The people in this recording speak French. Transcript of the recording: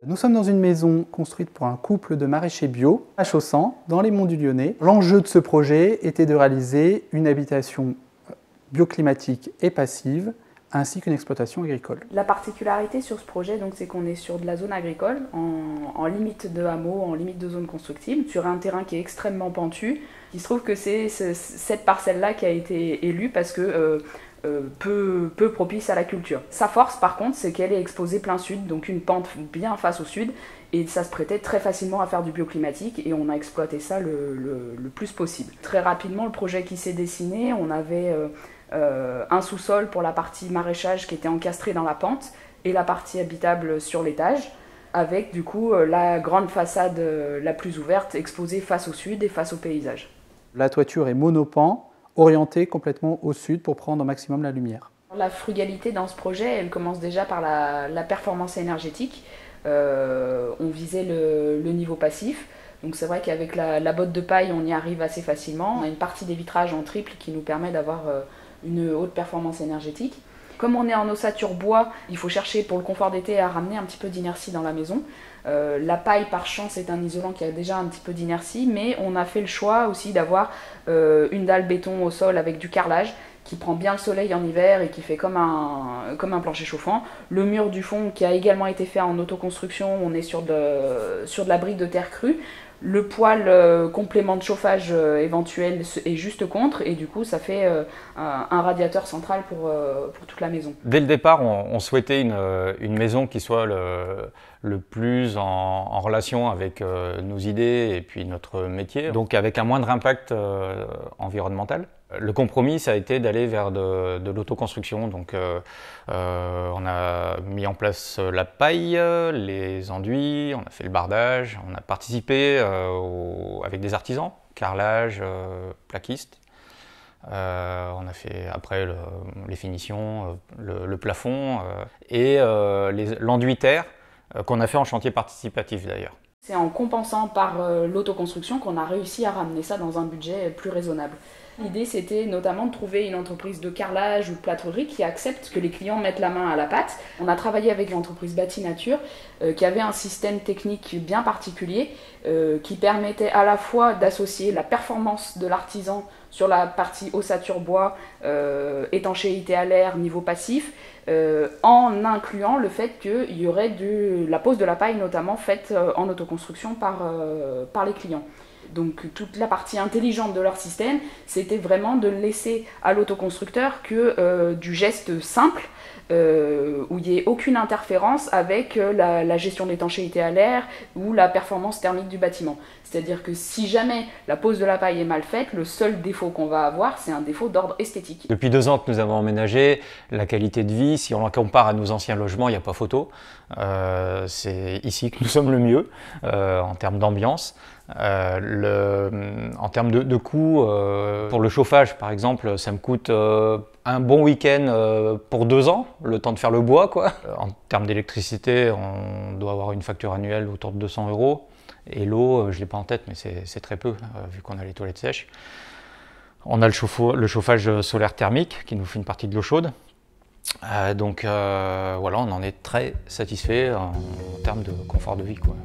Nous sommes dans une maison construite pour un couple de maraîchers bio à Chaussan, dans les Monts du Lyonnais. L'enjeu de ce projet était de réaliser une habitation bioclimatique et passive, ainsi qu'une exploitation agricole. La particularité sur ce projet, c'est qu'on est sur de la zone agricole, en limite de hameau, en limite de zone constructible, sur un terrain qui est extrêmement pentu. Il se trouve que c'est cette parcelle-là qui a été élue parce que peu propice à la culture. Sa force par contre, c'est qu'elle est exposée plein sud, donc une pente bien face au sud, et ça se prêtait très facilement à faire du bioclimatique, et on a exploité ça le plus possible. Très rapidement, le projet qui s'est dessiné, on avait un sous-sol pour la partie maraîchage qui était encastré dans la pente, et la partie habitable sur l'étage, avec du coup la grande façade la plus ouverte exposée face au sud et face au paysage. La toiture est monopan, orientée complètement au sud pour prendre au maximum la lumière. La frugalité dans ce projet, elle commence déjà par la performance énergétique. On visait le niveau passif, donc c'est vrai qu'avec la botte de paille on y arrive assez facilement. On a une partie des vitrages en triple qui nous permet d'avoir une haute performance énergétique. Comme on est en ossature bois, il faut chercher pour le confort d'été à ramener un petit peu d'inertie dans la maison. La paille par chance est un isolant qui a déjà un petit peu d'inertie, mais on a fait le choix aussi d'avoir une dalle béton au sol avec du carrelage qui prend bien le soleil en hiver et qui fait comme un plancher chauffant. Le mur du fond qui a également été fait en autoconstruction, on est sur de la brique de terre crue. Le poêle complément de chauffage éventuel est juste contre, et du coup ça fait un radiateur central pour toute la maison. Dès le départ, on souhaitait une maison qui soit le plus en relation avec nos idées et puis notre métier, donc avec un moindre impact environnemental. Le compromis, ça a été d'aller vers de l'autoconstruction. Donc on a mis en place la paille, les enduits, on a fait le bardage, on a participé avec des artisans, carrelage, plaquistes. On a fait après les finitions, le plafond et l'enduit-terre qu'on a fait en chantier participatif d'ailleurs. C'est en compensant par l'autoconstruction qu'on a réussi à ramener ça dans un budget plus raisonnable. L'idée, c'était notamment de trouver une entreprise de carrelage ou de plâtrerie qui accepte que les clients mettent la main à la pâte. On a travaillé avec l'entreprise Bâti Nature qui avait un système technique bien particulier qui permettait à la fois d'associer la performance de l'artisan sur la partie ossature bois, étanchéité à l'air, niveau passif, en incluant le fait qu'il y aurait la pose de la paille notamment faite en autoconstruction par les clients. Donc toute la partie intelligente de leur système, c'était vraiment de laisser à l'autoconstructeur que du geste simple, où il n'y ait aucune interférence avec la gestion d'étanchéité à l'air ou la performance thermique du bâtiment. C'est-à-dire que si jamais la pose de la paille est mal faite, le seul défaut qu'on va avoir, c'est un défaut d'ordre esthétique. Depuis 2 ans que nous avons emménagé, la qualité de vie, si on la compare à nos anciens logements, il n'y a pas photo. C'est ici que nous sommes le mieux en termes d'ambiance. En termes de coûts, pour le chauffage par exemple, ça me coûte un bon week-end pour 2 ans, le temps de faire le bois, quoi. En termes d'électricité, on doit avoir une facture annuelle autour de 200 €. Et l'eau, je ne l'ai pas en tête, mais c'est très peu, vu qu'on a les toilettes sèches. On a le chauffage solaire thermique, qui nous fait une partie de l'eau chaude. Donc voilà, on en est très satisfait en termes de confort de vie, quoi.